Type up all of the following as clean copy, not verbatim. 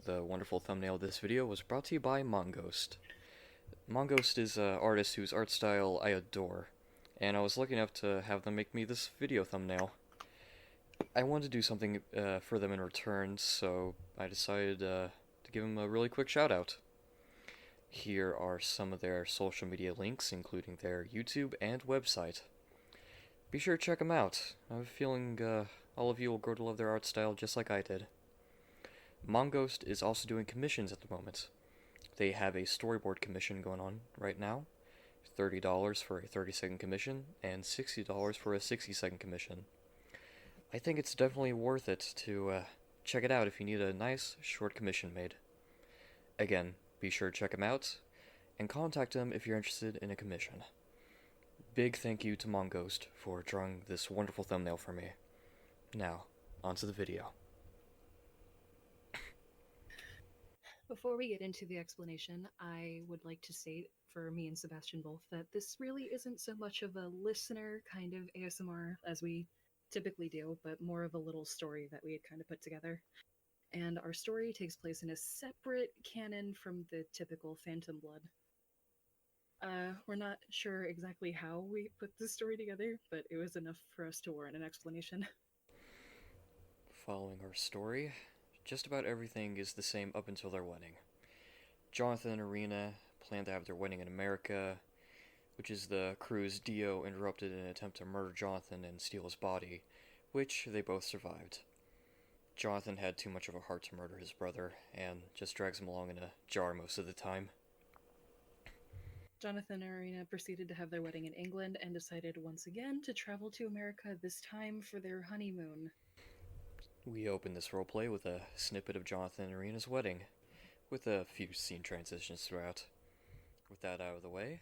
The wonderful thumbnail of this video was brought to you by Monghooost. Monghooost is an artist whose art style I adore, and I was lucky enough to have them make me this video thumbnail. I wanted to do something for them in return, so I decided to give them a really quick shout out. Here are some of their social media links, including their YouTube and website. Be sure to check them out. I have a feeling all of you will grow to love their art style just like I did. Monghooost is also doing commissions at the moment. They have a storyboard commission going on right now. $30 for a 30-second commission, and $60 for a 60-second commission. I think it's definitely worth it to check it out if you need a nice, short commission made. Again, be sure to check them out, and contact them if you're interested in a commission. Big thank you to Monghooost for drawing this wonderful thumbnail for me. Now, onto the video. Before we get into the explanation, I would like to state for me and Sebastian both that this really isn't so much of a listener kind of ASMR as we typically do, but more of a little story that we had kind of put together. And our story takes place in a separate canon from the typical Phantom Blood. We're not sure exactly how we put this story together, but it was enough for us to warrant an explanation. Following our story, just about everything is the same up until their wedding. Jonathan and Erina plan to have their wedding in America, which is the crew's Dio interrupted in an attempt to murder Jonathan and steal his body, which they both survived. Jonathan had too much of a heart to murder his brother, and just drags him along in a jar most of the time. Jonathan and Erina proceeded to have their wedding in England and decided once again to travel to America, this time for their honeymoon. We open this roleplay with a snippet of Jonathan and Erina's wedding, with a few scene transitions throughout. With that out of the way,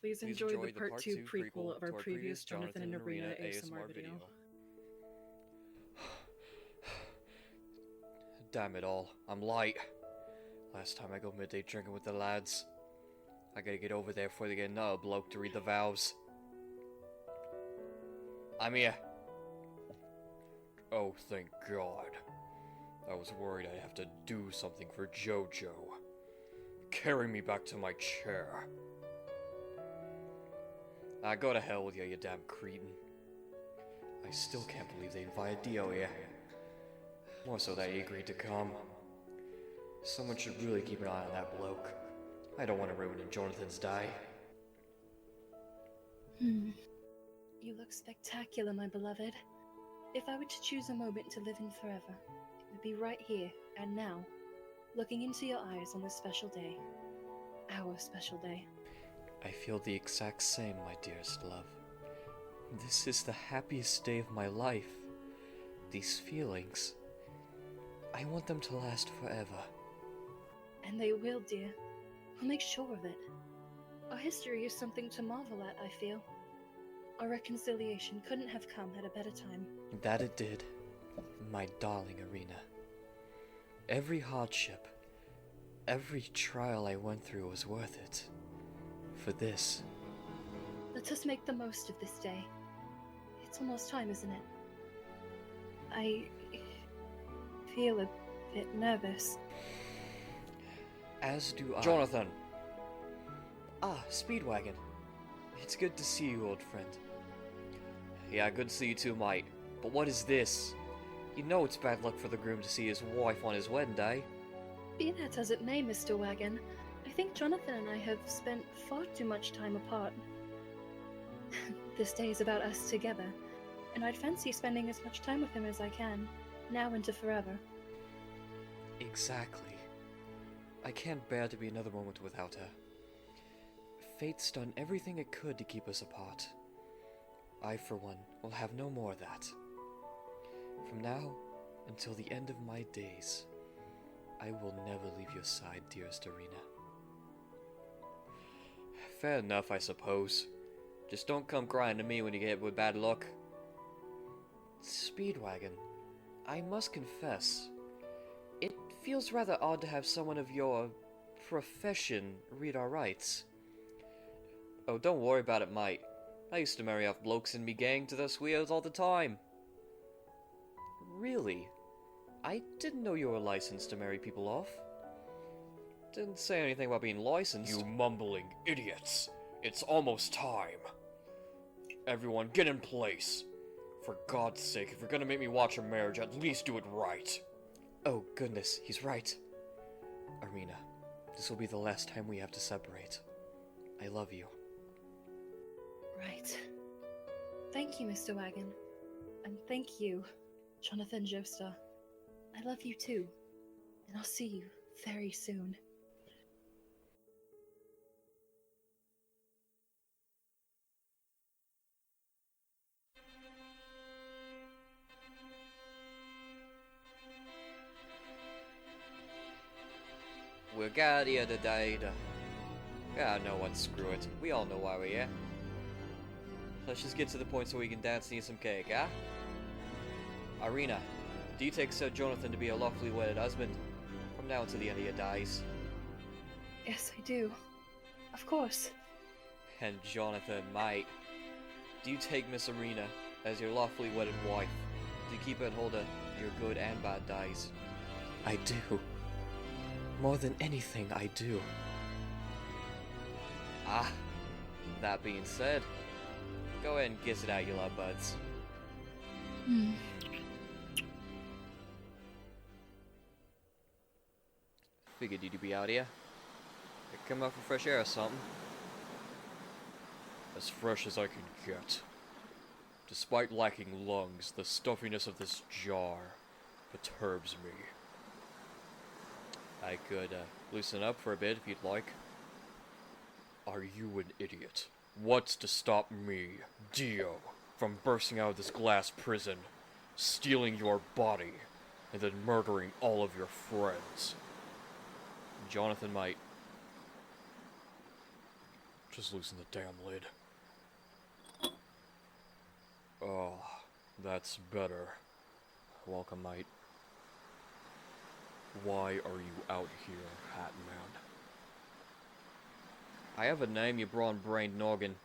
Please enjoy the part 2 prequel of our previous Jonathan and Erina ASMR video. Damn it all, I'm late. Last time I go midday drinking with the lads. I gotta get over there before they get another bloke to read the vows. I'm here. Oh, thank God. I was worried I'd have to do something for Jojo. Carry me back to my chair. Go to hell with you, you damn cretin. I still can't believe they invited Dio here. More so that he agreed to come. Someone should really keep an eye on that bloke. I don't want to ruin Jonathan's day. You look spectacular, my beloved. If I were to choose a moment to live in forever, it would be right here and now, looking into your eyes on this special day. Our special day. I feel the exact same, my dearest love. This is the happiest day of my life. These feelings, I want them to last forever. And they will, dear. We'll make sure of it. Our history is something to marvel at, I feel. Our reconciliation couldn't have come at a better time. That it did, my darling Erina. Every hardship, every trial I went through was worth it. For this. Let us make the most of this day. It's almost time, isn't it? I feel a bit nervous. As do I. Jonathan! Ah, Speedwagon. It's good to see you, old friend. Yeah, good to see you too, mate. But what is this? You know it's bad luck for the groom to see his wife on his wedding day. Be that as it may, Mr. Wagon, I think Jonathan and I have spent far too much time apart. This day is about us together, and I'd fancy spending as much time with him as I can, now into forever. Exactly. I can't bear to be another moment without her. Fate's done everything it could to keep us apart. I, for one, will have no more of that. From now until the end of my days, I will never leave your side, dearest Erina. Fair enough, I suppose. Just don't come crying to me when you get with bad luck. Speedwagon, I must confess, it feels rather odd to have someone of your profession read our rights. Oh, don't worry about it, mate. I used to marry off blokes in me gang to their sweethearts all the time. Really? I didn't know you were licensed to marry people off. Didn't say anything about being licensed. You mumbling idiots. It's almost time. Everyone, get in place. For God's sake, if you're gonna make me watch a marriage, at least do it right. Oh goodness, he's right. Erina, this will be the last time we have to separate. I love you. Right. Thank you, Mr. Wagon. And thank you, Jonathan Joestar. I love you too. And I'll see you very soon. We got here today to... no one, screw it. We all know why we're here. Let's just get to the point so we can dance and eat some cake, huh? Erina, do you take Sir Jonathan to be a lawfully wedded husband? From now until the end of your days. Yes, I do. Of course. And Jonathan, mate, do you take Miss Erina as your lawfully wedded wife? Do you keep her in hold of your good and bad days? I do. More than anything, I do. Ah, that being said, go ahead and kiss it out, you love buds. Figured you'd be out here. Come out for fresh air or something. As fresh as I can get. Despite lacking lungs, the stuffiness of this jar perturbs me. I could loosen up for a bit if you'd like. Are you an idiot? What's to stop me, Dio, from bursting out of this glass prison, stealing your body, and then murdering all of your friends? Jonathan might. Just loosen the damn lid. Oh, that's better. Welcome, mate. Why are you out here, Hat Man? I have a name, you brawn-brained noggin.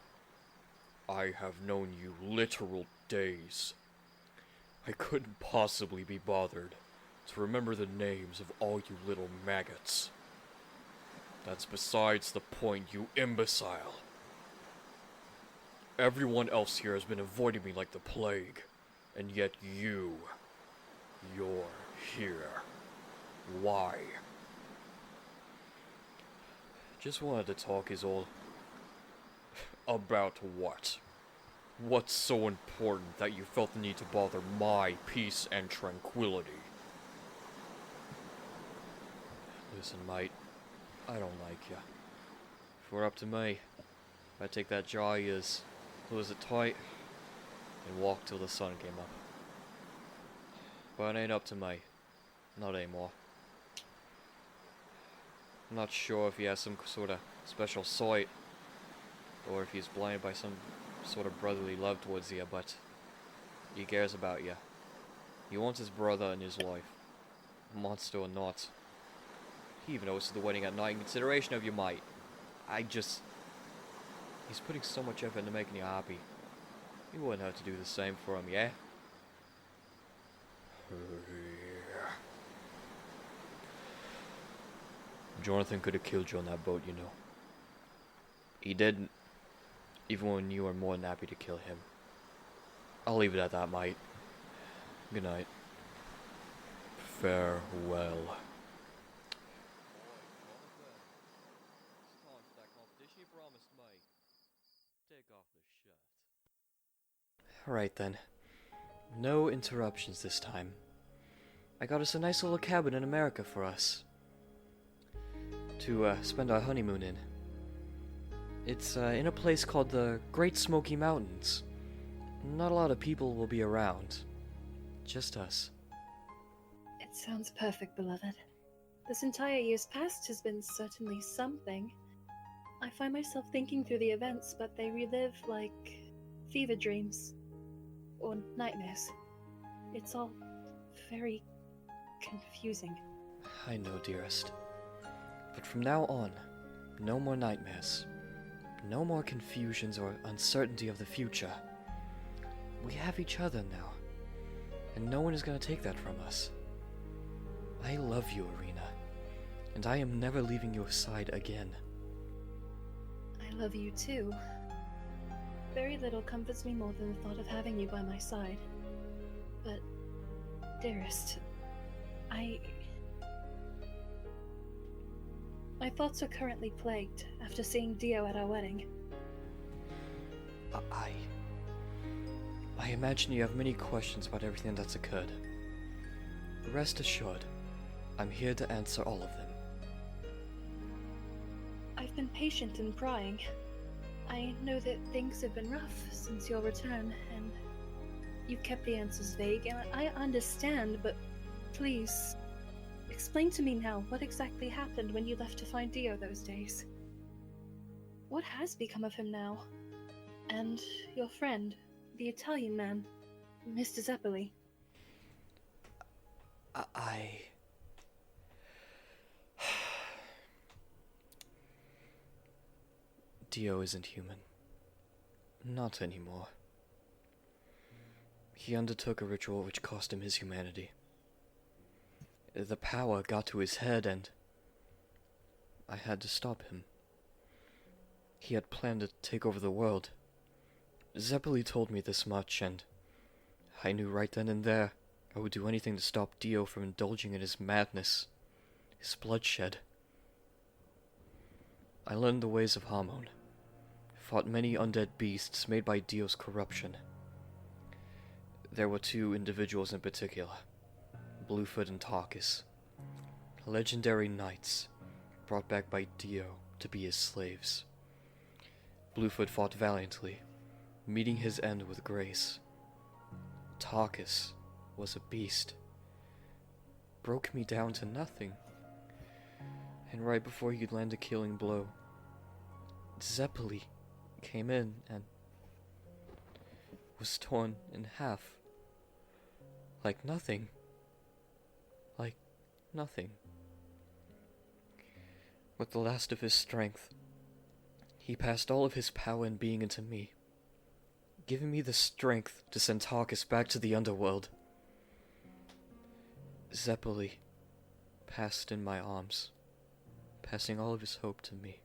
I have known you literal days. I couldn't possibly be bothered to remember the names of all you little maggots. That's besides the point, you imbecile. Everyone else here has been avoiding me like the plague, and yet you're here. Why? Just wanted to talk is all. About what? What's so important that you felt the need to bother my peace and tranquility? Listen, mate, I don't like you. If it were up to me, I'd take that jaw of yours, close it tight, and walk till the sun came up. But it ain't up to me. Not anymore. I'm not sure if he has some sort of special sight, or if he's blinded by some sort of brotherly love towards you, but he cares about you. He wants his brother in his life, monster or not. He even hosted the wedding at night in consideration of you, mate. He's putting so much effort into making you happy. You wouldn't have to do the same for him, yeah? Jonathan could have killed you on that boat, you know. He didn't, even when you were more than happy to kill him. I'll leave it at that, mate. Good night. Farewell. Alright then. No interruptions this time. I got us a nice little cabin in America for us to spend our honeymoon in. It's in a place called the Great Smoky Mountains. Not a lot of people will be around. Just us. It sounds perfect, beloved. This entire year's past has been certainly something. I find myself thinking through the events, but they relive like fever dreams. Or nightmares. It's all very confusing. I know, dearest. But from now on, no more nightmares. No more confusions or uncertainty of the future. We have each other now. And no one is going to take that from us. I love you, Erina, and I am never leaving your side again. I love you too. Very little comforts me more than the thought of having you by my side. But, dearest, my thoughts are currently plagued after seeing Dio at our wedding. I imagine you have many questions about everything that's occurred. Rest assured, I'm here to answer all of them. I've been patient and prying. I know that things have been rough since your return, and you've kept the answers vague, and I understand, but please, explain to me now what exactly happened when you left to find Dio those days. What has become of him now? And your friend, the Italian man, Mr. Zeppeli. Dio isn't human. Not anymore. He undertook a ritual which cost him his humanity. The power got to his head and I had to stop him. He had planned to take over the world. Zeppeli told me this much, and I knew right then and there I would do anything to stop Dio from indulging in his madness, his bloodshed. I learned the ways of Honeymoon, fought many undead beasts made by Dio's corruption. There were two individuals in particular, Bluefoot and Tarkus, legendary knights brought back by Dio to be his slaves. Bluefoot fought valiantly, meeting his end with grace. Tarkus was a beast, broke me down to nothing, and right before he could land a killing blow, Zeppeli came in and was torn in half. Like nothing. Like nothing. With the last of his strength, he passed all of his power and being into me, giving me the strength to send Tarkus back to the underworld. Zeppeli passed in my arms, passing all of his hope to me.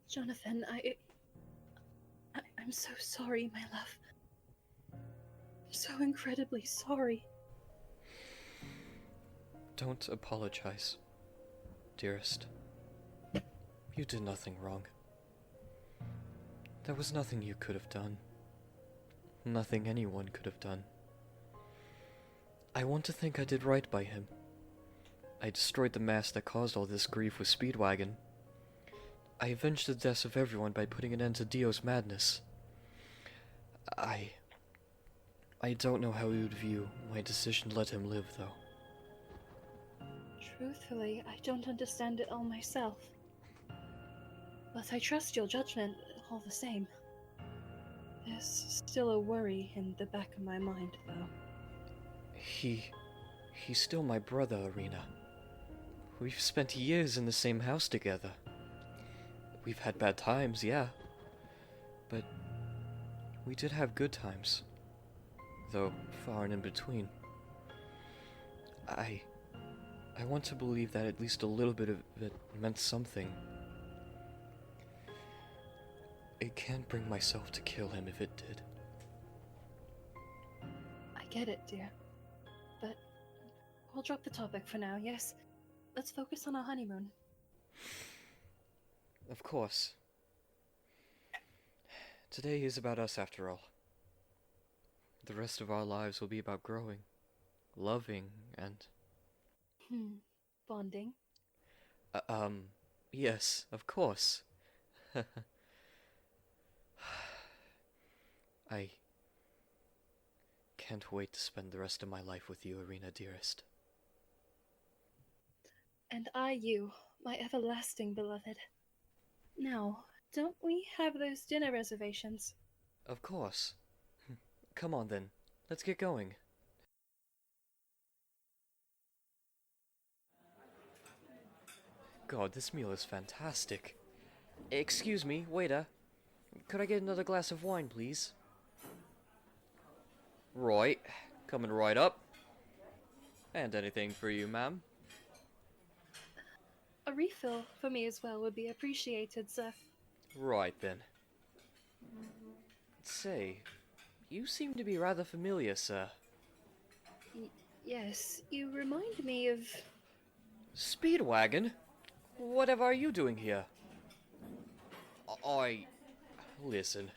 Jonathan, I'm so sorry, my love. I'm so incredibly sorry. Don't apologize, dearest. You did nothing wrong. There was nothing you could have done. Nothing anyone could have done. I want to think I did right by him. I destroyed the mask that caused all this grief with Speedwagon. I avenged the deaths of everyone by putting an end to Dio's madness. I don't know how he would view my decision to let him live, though. Truthfully, I don't understand it all myself. But I trust your judgment all the same. There's still a worry in the back of my mind, though. He's still my brother, Erina. We've spent years in the same house together. We've had bad times, yeah. But we did have good times. Though far and in between. I want to believe that at least a little bit of it meant something. I can't bring myself to kill him if it did. I get it, dear. But we'll drop the topic for now, yes? Let's focus on our honeymoon. Of course. Today is about us after all. The rest of our lives will be about growing, loving, and... Bonding? Yes, of course. I can't wait to spend the rest of my life with you, Erina, dearest. And I you, my everlasting beloved. Now, don't we have those dinner reservations? Of course. Come on then, let's get going. God, this meal is fantastic. Excuse me, waiter. Could I get another glass of wine, please? Right. Coming right up. And anything for you, ma'am? A refill for me as well would be appreciated, sir. Right then. Say, you seem to be rather familiar, sir. Yes, you remind me of... Speedwagon? Whatever are you doing here? Listen.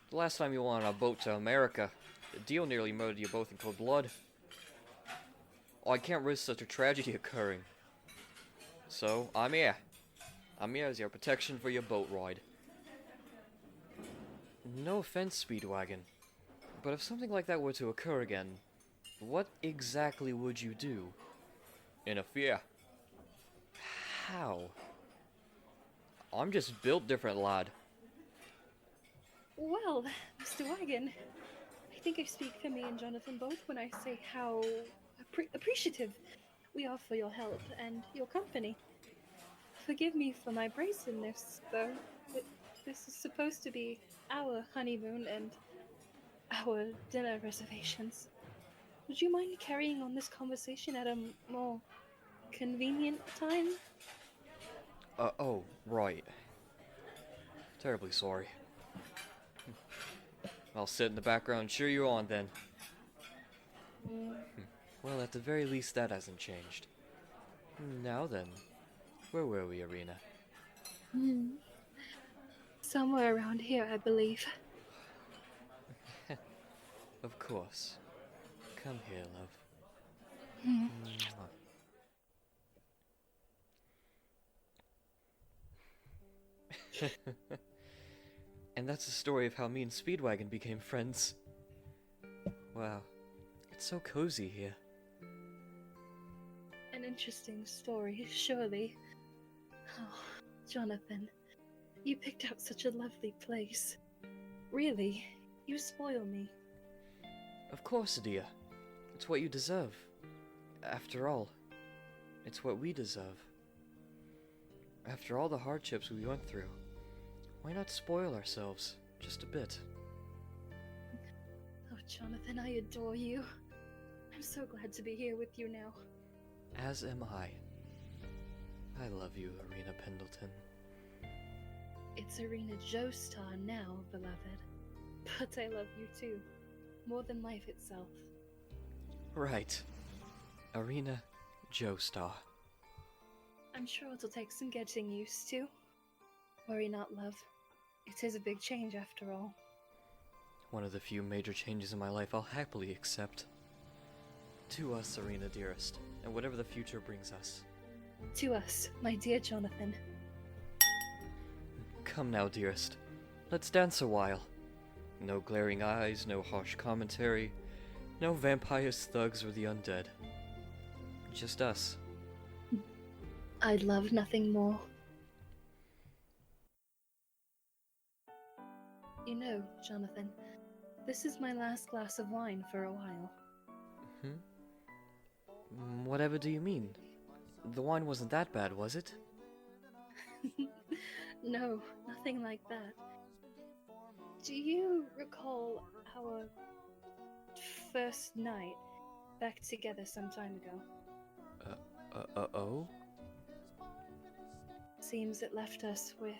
The last time you went on a boat to America, the deal nearly murdered you both in cold blood. I can't risk such a tragedy occurring. So, I'm here. I'm here as your protection for your boat ride. No offense, Speedwagon, but if something like that were to occur again, what exactly would you do? Interfere. How? I'm just built different, lad. Well, Mr. Wagon, I think I speak for me and Jonathan both when I say how appreciative we are for your help and your company. Forgive me for my brazeness, though. This is supposed to be our honeymoon and our dinner reservations. Would you mind carrying on this conversation at a more convenient time? Oh, right. Terribly sorry. I'll sit in the background and cheer you on then. Well, at the very least, that hasn't changed. Now then, where were we, Erina? Somewhere around here, I believe. Of course. Come here, love. And that's the story of how me and Speedwagon became friends. Wow, it's so cozy here. An interesting story, surely. Oh, Jonathan, you picked out such a lovely place. Really, you spoil me. Of course, dear. It's what you deserve. After all, it's what we deserve. After all the hardships we went through, why not spoil ourselves just a bit? Oh, Jonathan, I adore you. I'm so glad to be here with you now. As am I. I love you, Erina Pendleton. It's Erina Joestar now, beloved. But I love you too. More than life itself. Right. Erina Joestar. I'm sure it'll take some getting used to. Worry not, love. It is a big change after all. One of the few major changes in my life I'll happily accept. To us, Erina dearest, and whatever the future brings us. To us, my dear Jonathan. Come now, dearest. Let's dance a while. No glaring eyes, no harsh commentary, no vampires, thugs, or the undead. Just us. I'd love nothing more. You know, Jonathan, this is my last glass of wine for a while. Whatever do you mean? The wine wasn't that bad, was it? No, nothing like that. Do you recall our first night back together some time ago? Oh? Seems it left us with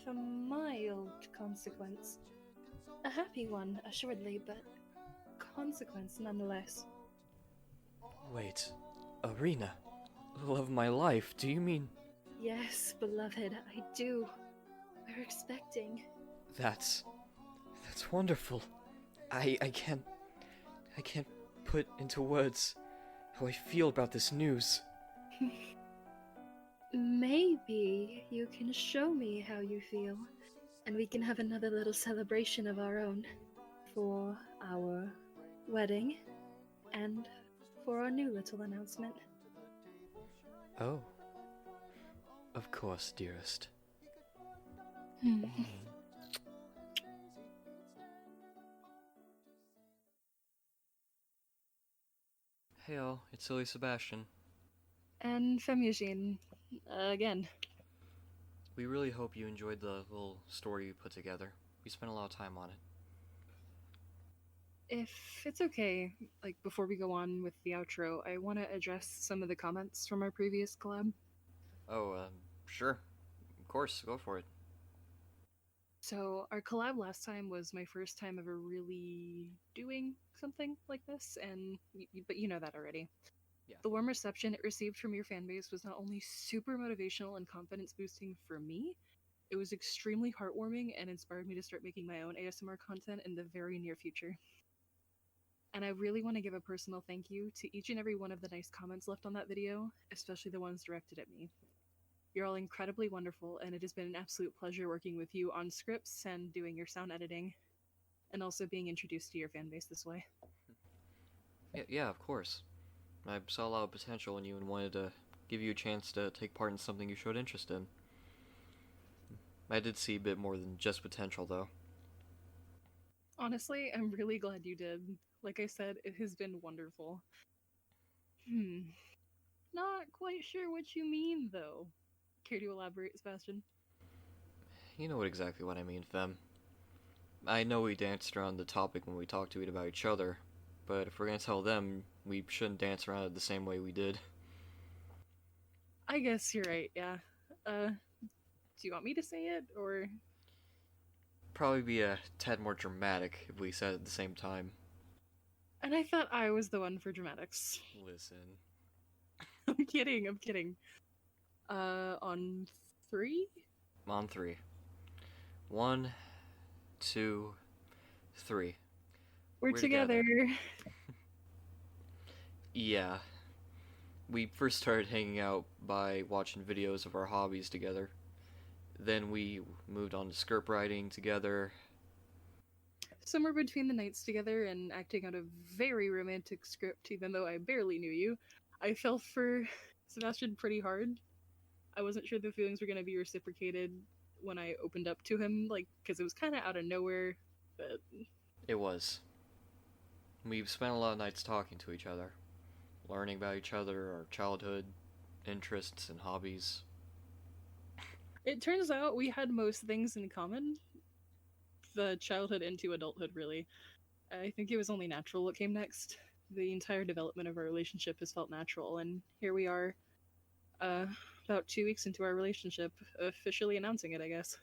a mild consequence. A happy one, assuredly, but consequence nonetheless. Wait, Erina, love of my life, do you mean... Yes, beloved, I do. We're expecting. That's wonderful. I can't put into words how I feel about this news. Maybe you can show me how you feel, and we can have another little celebration of our own for our wedding and for our new little announcement. Oh. Of course, dearest. Hey all, it's Silly Sebastian. And Femugine, again. We really hope you enjoyed the little story we put together. We spent a lot of time on it. If it's okay, like before we go on with the outro, I want to address some of the comments from our previous collab. Oh, sure. Of course, go for it. So, our collab last time was my first time ever really doing something like this, and but you know that already. Yeah. The warm reception it received from your fanbase was not only super motivational and confidence boosting for me, it was extremely heartwarming and inspired me to start making my own ASMR content in the very near future. And I really want to give a personal thank you to each and every one of the nice comments left on that video, especially the ones directed at me. You're all incredibly wonderful, and it has been an absolute pleasure working with you on scripts and doing your sound editing, and also being introduced to your fanbase this way. Yeah, of course. I saw a lot of potential in you and wanted to give you a chance to take part in something you showed interest in. I did see a bit more than just potential, though. Honestly, I'm really glad you did. Like I said, it has been wonderful. Not quite sure what you mean, though. Care to elaborate, Sebastian? You know exactly what I mean, Fem. I know we danced around the topic when we talked to it about each other, but if we're gonna tell them, we shouldn't dance around it the same way we did. I guess you're right, yeah. Do you want me to say it, or? Probably be a tad more dramatic if we said it at the same time. And I thought I was the one for dramatics. Listen. I'm kidding. On 3? On 3. 1, 2, 3. We're together. Yeah. We first started hanging out by watching videos of our hobbies together. Then we moved on to script writing together. Somewhere between the nights together and acting out a very romantic script, even though I barely knew you, I fell for Sebastian pretty hard. I wasn't sure the feelings were going to be reciprocated when I opened up to him, like, because it was kind of out of nowhere, but... It was. We've spent a lot of nights talking to each other, learning about each other, our childhood, interests, and hobbies. It turns out we had most things in common. The childhood into adulthood, really. I think it was only natural what came next. The entire development of our relationship has felt natural, and here we are, about 2 weeks into our relationship, officially announcing it, I guess.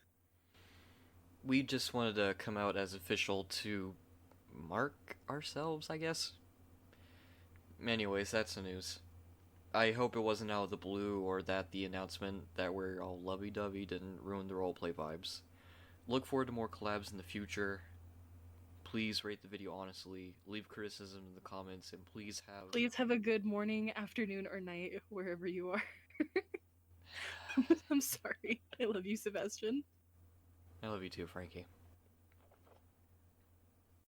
We just wanted to come out as official to mark ourselves, I guess. Anyways, that's the news. I hope it wasn't out of the blue, or that the announcement that we're all lovey-dovey didn't ruin the roleplay vibes. Look forward to more collabs in the future. Please rate the video honestly, leave criticism in the comments, and please have a good morning, afternoon, or night, wherever you are. I'm sorry. I love you, Sebastian. I love you too, Frankie.